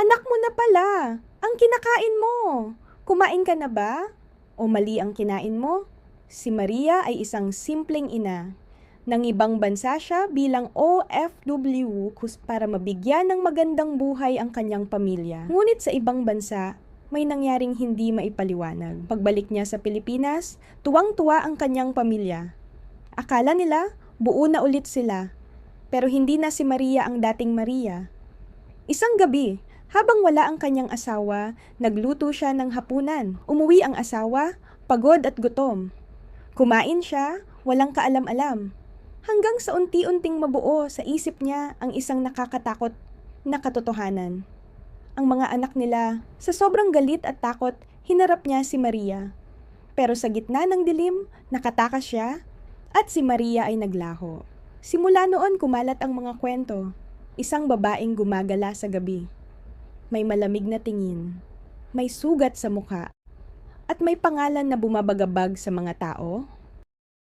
Anak mo na pala! Ang kinakain mo! Kumain ka na ba? O mali ang kinain mo? Si Maria ay isang simpleng ina. Nang ibang bansa siya bilang OFW para mabigyan ng magandang buhay ang kanyang pamilya. Ngunit sa ibang bansa, may nangyaring hindi maipaliwanag. Pagbalik niya sa Pilipinas, tuwang-tuwa ang kanyang pamilya. Akala nila, buo na ulit sila. Pero hindi na si Maria ang dating Maria. Isang gabi, habang wala ang kanyang asawa, nagluto siya ng hapunan. Umuwi ang asawa, pagod at gutom. Kumain siya, walang kaalam-alam. Hanggang sa unti-unting mabuo sa isip niya ang isang nakakatakot na katotohanan. Ang mga anak nila, sa sobrang galit at takot, hinarap niya si Maria. Pero sa gitna ng dilim, nakatakas siya at si Maria ay naglaho. Simula noon kumalat ang mga kwento. Isang babaeng gumagala sa gabi. May malamig na tingin, may sugat sa mukha, at may pangalan na bumabagabag sa mga tao.